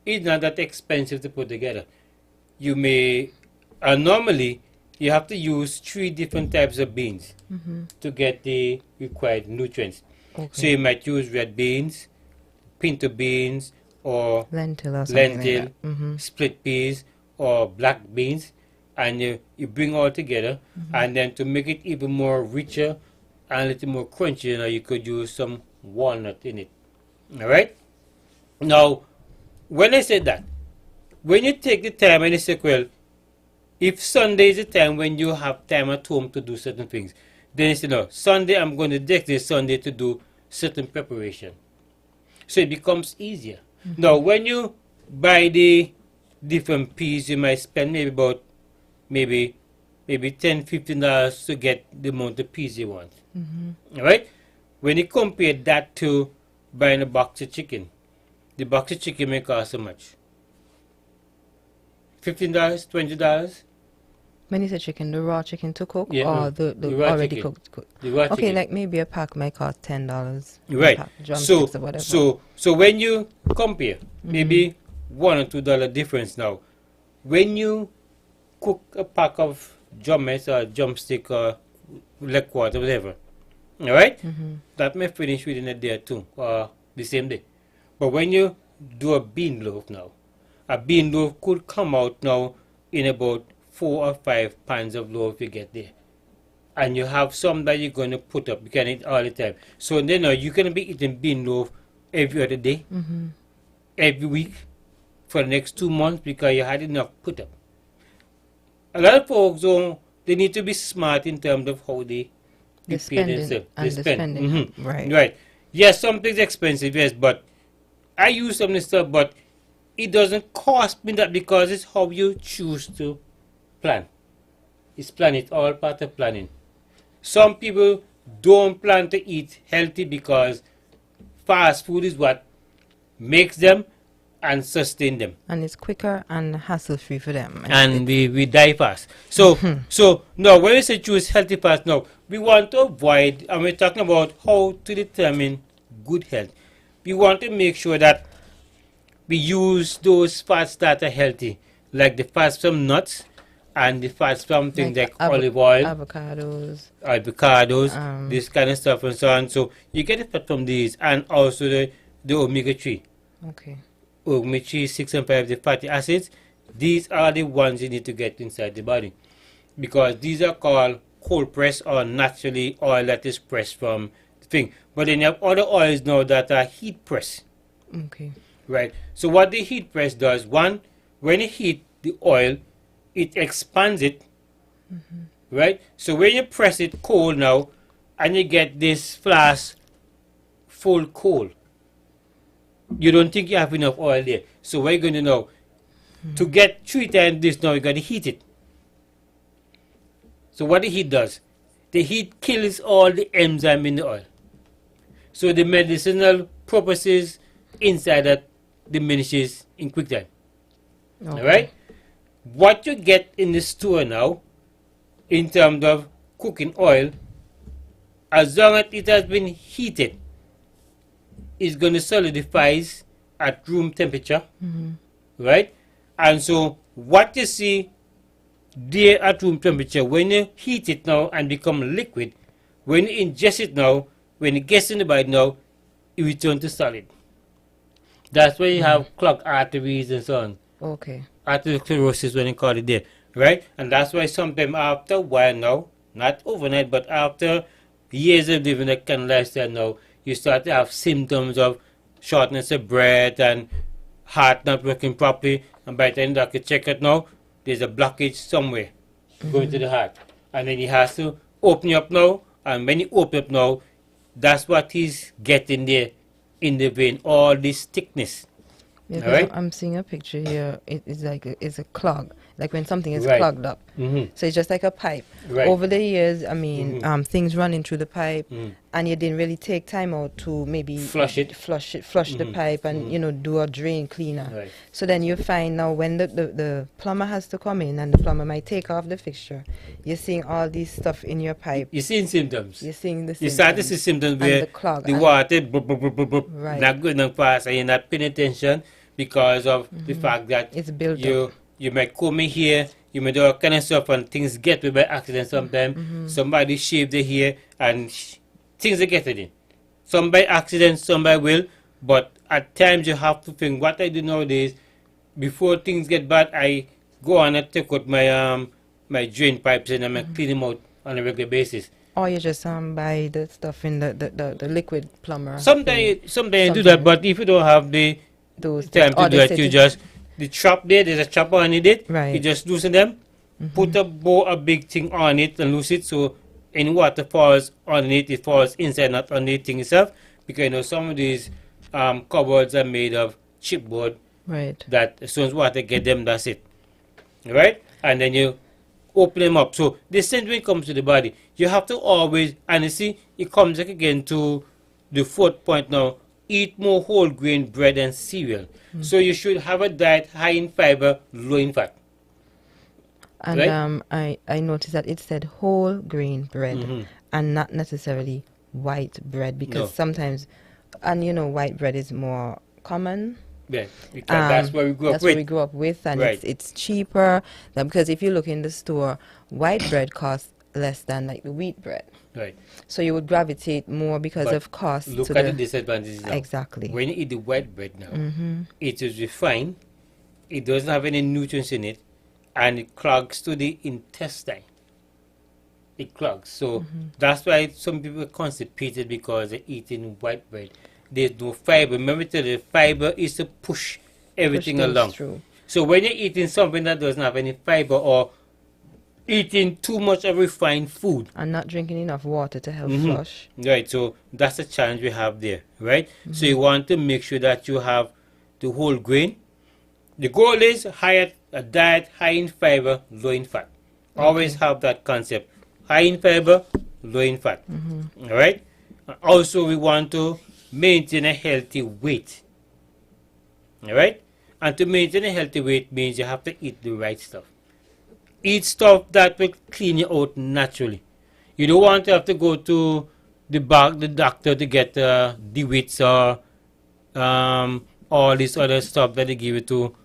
is not that expensive to put together. You may, normally, you have to use 3 different types of beans to get the required nutrients. Okay. So you might use red beans, pinto beans, or lentil or something lentil, like that. split peas, or black beans, and you bring all together, and then to make it even more richer and a little more crunchy, you could use some walnut in it. All right? Now, when I say that, when you take the time and you say, well, if Sunday is the time when you have time at home to do certain things, then you say, no, Sunday I'm going to take this Sunday to do certain preparation. So it becomes easier. Now, when you buy the different peas, you might spend maybe $10-15 to get the amount of peas you want. All right? When you compare that to buying a box of chicken, the box of chicken may cost how much? $15, $20? When you say chicken, the raw chicken to cook, Yeah, or no, the the raw already chicken. cooked? The raw Okay, chicken. like maybe a pack might cost $10. Right. Drumsticks or whatever. So when you compare, maybe $1 or $2 difference now. When you cook a pack of drumettes or drumstick or leg quarter, whatever, all right, that may finish within a day or two or the same day. But when you do a bean loaf now, a bean loaf could come out now in about 4 or 5 pounds of loaf you get there. And you have some that you're going to put up. You can eat all the time. So then you're going to be eating bean loaf every other day, every week, for the next 2 months because you had enough put up. A lot of folks, they need to be smart in terms of how they pay themselves. They spend. Right. Right. Yes, something's expensive, yes, but I use some of this stuff, but it doesn't cost me that because it's how you choose to plan. It's planning. It's all part of planning. Some people don't plan to eat healthy because fast food is what makes them and sustain them. And it's quicker and hassle-free for them. And we die fast. So so now when we say choose healthy fast, now we want to avoid, and we're talking about how to determine good health. We want to make sure that we use those fats that are healthy, like the fats from nuts and the fats from things like olive oil, avocados, this kind of stuff and so on. So you get the fat from these, and also the omega-3. Okay. Omega-3, 6 and 5, the fatty acids. These are the ones you need to get inside the body because these are called cold press or naturally oil that is pressed from the thing. But then you have other oils now that are heat press. Okay. Right. So what the heat press does, one, when you heat the oil, it expands it. Right. So when you press it cold now, and you get this flask full cold, you don't think you have enough oil there. So what you're going to know, to get 3 times this now, you got to heat it. So what the heat does, the heat kills all the enzyme in the oil. So the medicinal purposes inside that diminishes in quick time. Okay. All right? What you get in the store now, in terms of cooking oil, as long as it has been heated, it's going to solidify at room temperature, right? And so what you see there at room temperature, when you heat it now and become liquid, When you ingest it now, when it gets in the body now, it returns to solid. That's why you have clogged arteries and so on. Okay. Atherosclerosis when you call it there, right? And that's why sometimes after a while now, not overnight, but after years of living that kind of lifestyle now, you start to have symptoms of shortness of breath and heart not working properly. And by the time the doctor check it now, there's a blockage somewhere going to the heart. And then he has to open you up now. And when he open up now, that's what he's getting there in the vein, all this thickness. Yeah, All right? I'm seeing a picture here. It's like it's a clog, like when something is Right. clogged up. So it's just like a pipe. Right. Over the years, I mean, things running through the pipe, and you didn't really take time out to maybe Flush it. flush the pipe, and do a drain cleaner. Right. So then you find now when the plumber has to come in, and the plumber might take off the fixture, you're seeing all these stuff in your pipe. You're seeing symptoms. You're seeing the You symptoms. start to see symptoms and where the clog the and- water bup, bup, bup, bup, bup, Right. not good enough fast, and you're not paying attention because of the fact that It's built you you might come in here, you may do all kind of stuff, and things get away by accident sometimes. Somebody shave their hair, and things are getting in. Some by accident, some by will, but at times you have to think. What I do nowadays, before things get bad, I go on and take out my my drain pipes and I clean them out on a regular basis. Or you just buy the stuff in the liquid plumber. Sometimes you do that, but if you don't have the Those time or to do they it, said you it- just the chop there's a chopper on it. Right. You just loosen them, put a big thing on it and loose it so any water falls underneath, it falls inside, not on the thing itself. Because some of these cupboards are made of chipboard Right. that as soon as water get them, that's it. Right? And then you open them up. So the same when it comes to the body, you have to always, and you see, it comes back again to the fourth point now, eat more whole grain bread and cereal. So you should have a diet high in fiber, low in fat. And Right. I noticed that it said whole grain bread and not necessarily white bread, because No. sometimes, and white bread is more common. Yeah, because that's what we grew up That's what we with. grew up with, and Right. it's cheaper than, because if you look in the store, white bread costs less than like the wheat bread. Right. So you would gravitate more because But of cost. Look to at the the disadvantages now. Exactly. When you eat the white bread now, it is refined, it doesn't have any nutrients in it, and it clogs to the intestine. It clogs. So that's why some people are constipated because they're eating white bread. There's no fiber. Remember, the fiber is to push everything Push things along. through. So when you're eating something that doesn't have any fiber, or eating too much of refined food, And not drinking enough water to help flush. right, so that's a challenge we have there, right? So you want to make sure that you have the whole grain. The goal is a diet high in fiber, low in fat. Always have that concept. High in fiber, low in fat. All right? Also, we want to maintain a healthy weight. All right? And to maintain a healthy weight means you have to eat the right stuff. Eat stuff that will clean you out naturally. You don't want to have to go to the doctor to get DeWitts or all this other stuff that they give you to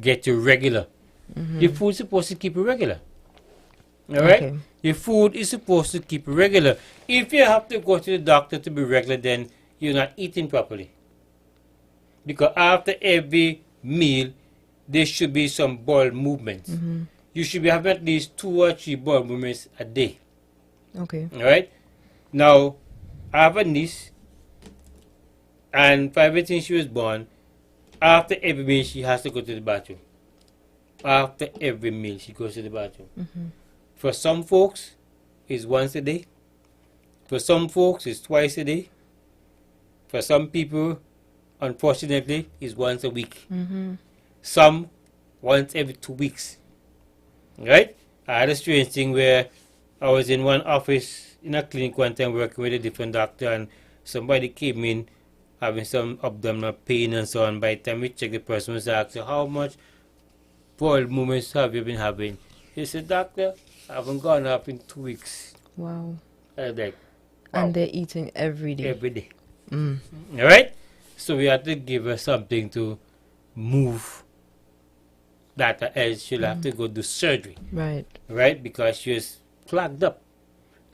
get you regular. Your food's supposed to keep you regular. All right? Okay. Your food is supposed to keep you regular. If you have to go to the doctor to be regular, then you're not eating properly. Because after every meal, there should be some bowel movements. You should be having at least 2 or 3 bowel movements a day. Okay. All right? Now, I have a niece, and for everything she was born, after every meal, she has to go to the bathroom. After every meal, she goes to the bathroom. For some folks, it's once a day. For some folks, it's twice a day. For some people, unfortunately, it's once a week. Some, once every 2 weeks. Right? I had a strange thing where I was in one office in a clinic one time working with a different doctor, and somebody came in having some abdominal pain and so on. By the time we checked, the person was asking, how much bowel movements have you been having? He said, doctor, I haven't gone up in 2 weeks. Wow. I was like, wow. And they're eating every day. Every day. Mm. All right? So we had to give her something to move that, else she'll have to go do surgery. Right. Right? Because she was clogged up.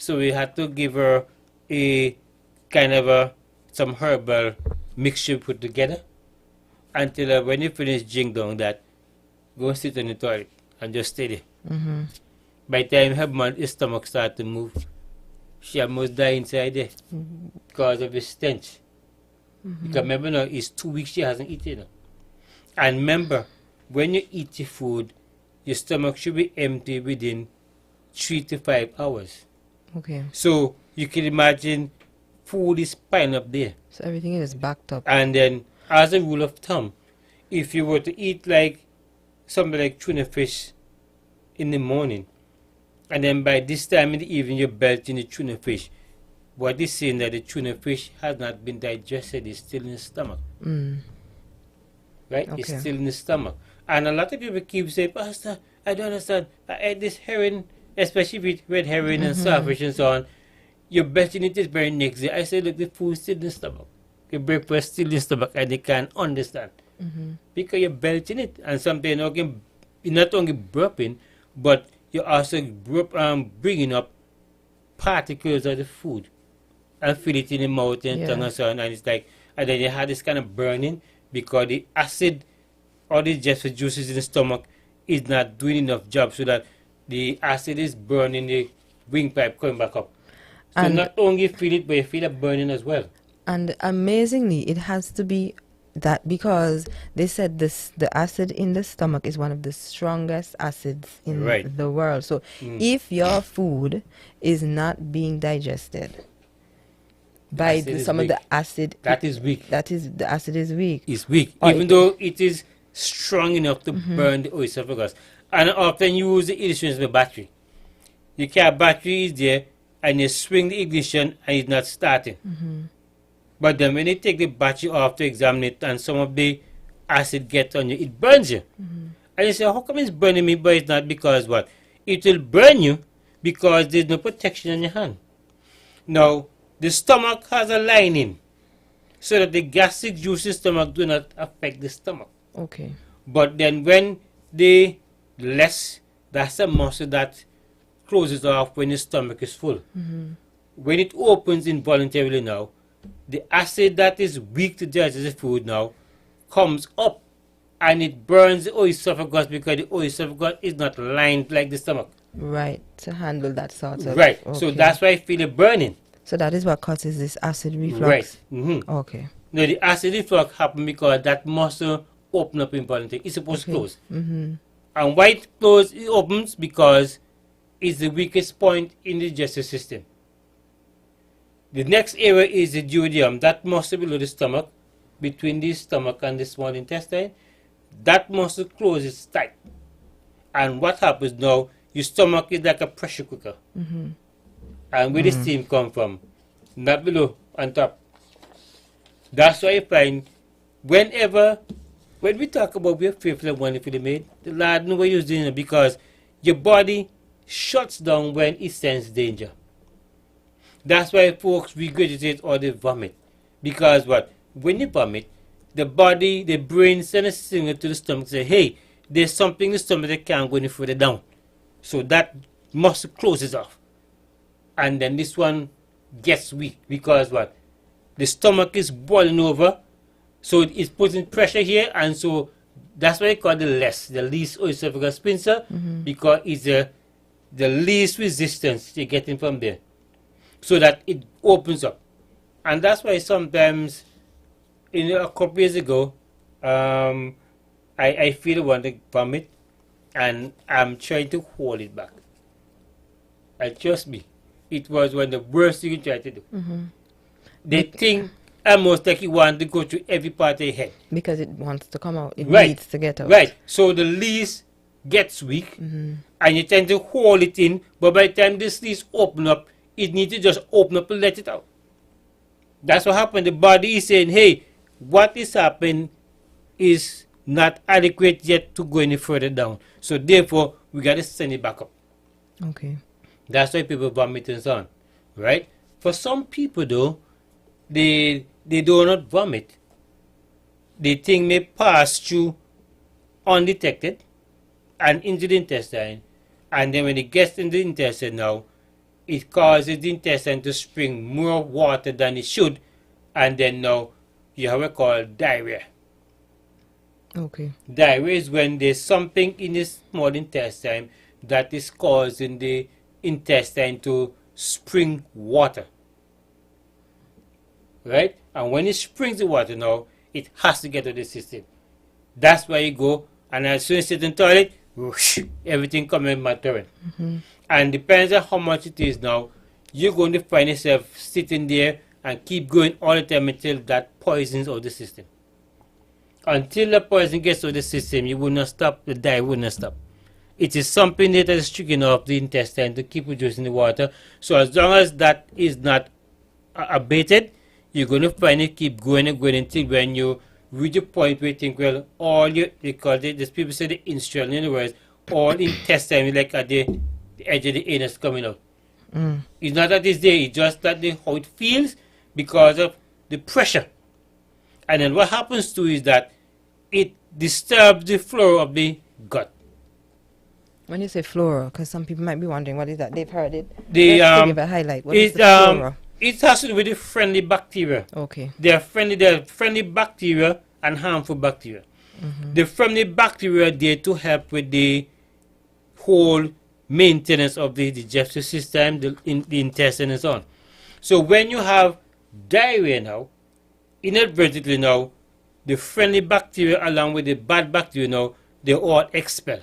So we had to give her a kind of some herbal mixture put together until when you finish jing down that, go sit in the toilet and just stay there. Mm-hmm. By the time her stomach started to move, she almost died inside there because of the stench. Because remember now, it's 2 weeks she hasn't eaten. And remember, when you eat your food, your stomach should be empty within 3 to 5 hours. Okay. So you can imagine food is piling up there. So everything is backed up. And then, as a rule of thumb, if you were to eat like something like tuna fish in the morning, and then by this time in the evening you're belching the tuna fish, what is saying that the tuna fish has not been digested, it's still in the stomach. Right? Okay. It's still in the stomach. And a lot of people keep saying, Pastor, I don't understand. I ate this herring, especially with red herring and starfish and so on. You're belching it this very next day. I said, look, the food's still in the stomach. The breakfast still in the stomach, and they can't understand. Because you're belching it. And sometimes you're not only burping, but you're also bringing up particles of the food and feel it in the mouth and tongue and so on. And it's like, and then you have this kind of burning because the acid or the digestive juices in the stomach is not doing enough job, so that the acid is burning the windpipe coming back up. So And- not only you feel it, but you feel it burning as well. And amazingly, it has to be that because they said the acid in the stomach is one of the strongest acids in Right. the world. So if your food is not being digested by acid is some of weak. the acid, That is weak. the acid is weak. It's weak, Or even it- though it is strong enough to burn the esophagus. And often you use the ignition of a battery. The car battery is there, and you swing the ignition, and it's not starting. But then when you take the battery off to examine it, and some of the acid gets on you, it burns you. And you say, how come it's burning me? But it's not, because what? It will burn you because there's no protection on your hand. Now, the stomach has a lining so that the gastric juices stomach do not affect the stomach. Okay. But then when the less, that's a muscle that closes off when the stomach is full. When it opens involuntarily now, the acid that is weak to digest the food now comes up, and it burns the esophagus because the esophagus is not lined like the stomach. Right. To handle that sort of. Right. So okay. that's why I feel it burning. So that is what causes this acid reflux. Right. Okay. Now the acid reflux happens because that muscle open up involuntarily. It's supposed to close. And why it opens? Because it's the weakest point in the digestive system. The next area is the duodenum, that muscle below the stomach, between the stomach and the small intestine. That muscle closes tight. And what happens now, your stomach is like a pressure cooker. And where the steam come from? Not below, on top. That's why I find when we talk about we're fearful and wonderfully made, the Lord knows what you're doing, because your body shuts down when it senses danger. That's why folks regurgitate or they vomit. Because what? When you vomit, the body, the brain sends a signal to the stomach, say, hey, there's something in the stomach that can't go any further down. So that muscle closes off. And then this one gets weak because what? The stomach is boiling over, so it's putting pressure here, and so that's why they call the least esophageal sphincter, because it's the least resistance you're getting from there, so that it opens up. And that's why sometimes, a couple years ago, I feel want to vomit, and I'm trying to hold it back. And trust me, it was one of the worst things you try to do. They think almost like you want to go through every part of your head. Because it wants to come out. It Right. needs to get out. Right. So the least gets weak, and you tend to hold it in, but by the time this least open up, it needs to just open up and let it out. That's what happened. The body is saying, hey, what is happening is not adequate yet to go any further down. So therefore, we got to send it back up. Okay. That's why people vomit and so on. Right? For some people, though, they do not vomit. The thing may pass through undetected and into the intestine. And then when it gets in the intestine now, it causes the intestine to spring more water than it should, and then now you have what called diarrhea. Okay. Diarrhea is when there's something in the small intestine that is causing the intestine to spring water. Right? And when it springs the water now, it has to get to the system. That's why you go, and as soon as you sit in the toilet, whoosh, everything comes in my turn. And depends on how much it is now, you're going to find yourself sitting there and keep going all the time until that poisons out the system. Until the poison gets out the system, you will not stop, the diet will not stop. It is something that is triggering off the intestine to keep reducing the water. So as long as that is not abated, you're going to find it keep going and going until when you reach a point where you think, well, all your, they call it, these people say the instral, in other words, all intestine is like at the edge of the anus coming out. It's not that it's there, it's just that how it feels because of the pressure. And then what happens too is that it disturbs the flow of the gut. When you say flora, because some people might be wondering what is that, they've heard it. The, Let's give a highlight. What is the flora? It has to do with the friendly bacteria. Okay. There are friendly bacteria and harmful bacteria. The friendly bacteria are there to help with the whole maintenance of the digestive system, the intestine and so on. So when you have diarrhea now, inadvertently now, the friendly bacteria along with the bad bacteria now, they all expel.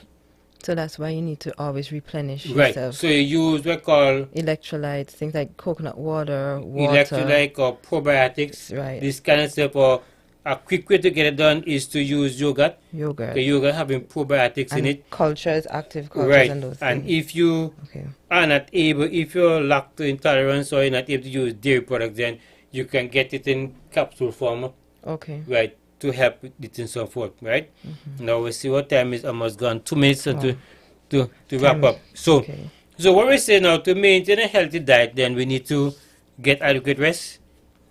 So that's why you need to always replenish Right. yourself. So you use what we call Electrolytes, things like coconut water, electrolyte or probiotics, Right. this kind of stuff. Or a quick way to get it done is to use yogurt. yogurt, The yogurt having probiotics in and it. cultures, active cultures, Right. and those And things. if you Okay. are not able, if you're lactose intolerant or you're not able to use dairy products, then you can get it in capsule form, Okay. right, to help with it and so forth, right? Now we see what time is almost gone. 2 minutes to wrap up. So, Okay. so what we say now, to maintain a healthy diet, then we need to get adequate rest,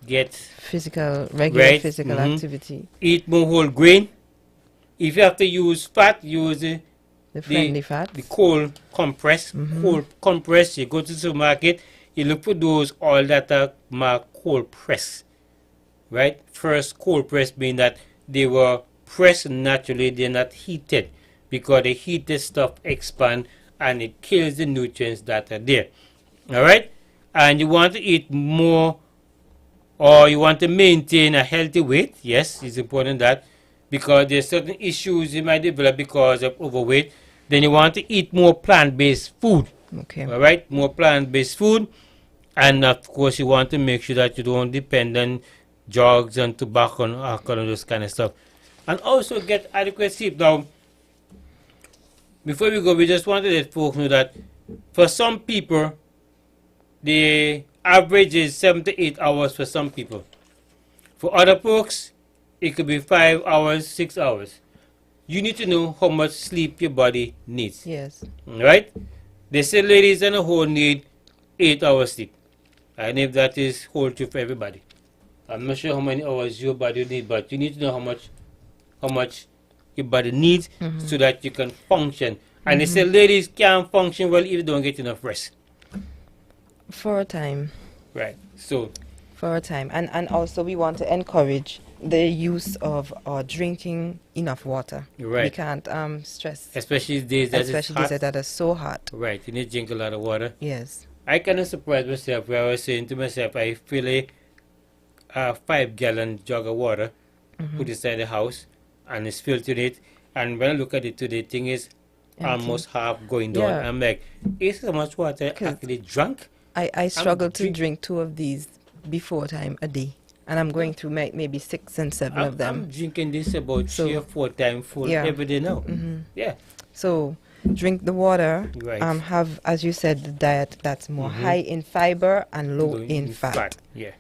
Regular Right. physical activity, eat more whole grain. If you have to use fat, use the friendly fats. the cold compress. Cold compress, you go to the supermarket, you look for those all that are marked cold press. Right? First cold press means that they were pressed naturally, they're not heated, because the heated stuff expand and it kills the nutrients that are there. Alright? And you want to eat more, or you want to maintain a healthy weight. Yes, it's important that, because there's certain issues you might develop because of overweight. Then you want to eat more plant-based food. Okay. All right, more plant-based food, and of course you want to make sure that you don't depend on drugs and tobacco and alcohol and those kind of stuff, and also get adequate sleep. Now, before we go, we just want to let folks know that for some people, the average is 7 to 8 hours for some people. For other folks, it could be 5 hours, 6 hours. You need to know how much sleep your body needs. Yes. Right? They say ladies on a whole need 8 hours sleep. And if that is whole true for everybody. I'm not sure how many hours your body needs, but you need to know how much your body needs so that you can function. And they say ladies can't function well if you don't get enough rest. For a time. Right. So For a time. And also we want to encourage the use of drinking enough water. Right. We can't stress, especially these days that it's especially hot. days that are so hot. Right. You need to drink a lot of water. Yes. I kind of surprised myself where I was saying to myself, I fill a 5-gallon jug of water, put it inside the house, and it's filled to it. And when I look at it today, the thing is almost half going down. Yeah. I'm like, is so much water I actually drunk? I struggle to drink 2 of these before time a day. And I'm going through maybe 6 and 7 of them. I'm drinking this about 3 or 4 times full Yeah. every day now. Yeah. So drink the water. Right. Have, as you said, the diet that's more high in fiber and low in fat. Yeah.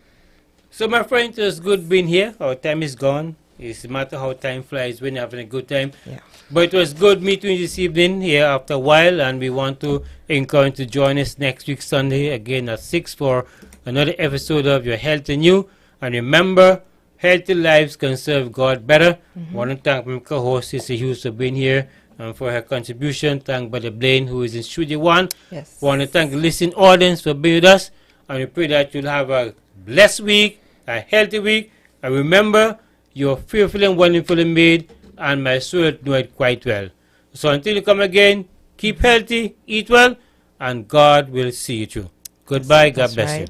So my friend, it was good being here. Our time is gone. It's a matter how time flies when you're having a good time. Yeah. But it was good meeting you this evening here after a while, and we want to encourage you to join us next week Sunday again at 6 for another episode of Your Health and You. And remember, healthy lives can serve God better. Want to thank my co-host Sister Hughes for being here. and for her contribution. Thank Brother Blaine, who is in Studio 1. Yes. Want to thank the listening audience for being with us, and we pray that you'll have a blessed week, a healthy week, and remember, you're fearfully and wonderfully made, and my soul know it quite well. So until you come again, keep healthy, eat well, and God will see you through. Goodbye. God bless you.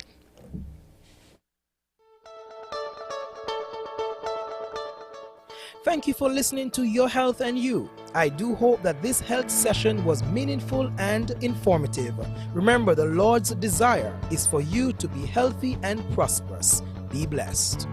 Thank you for listening to Your Health and You. I do hope that this health session was meaningful and informative. Remember, the Lord's desire is for you to be healthy and prosperous. Be blessed.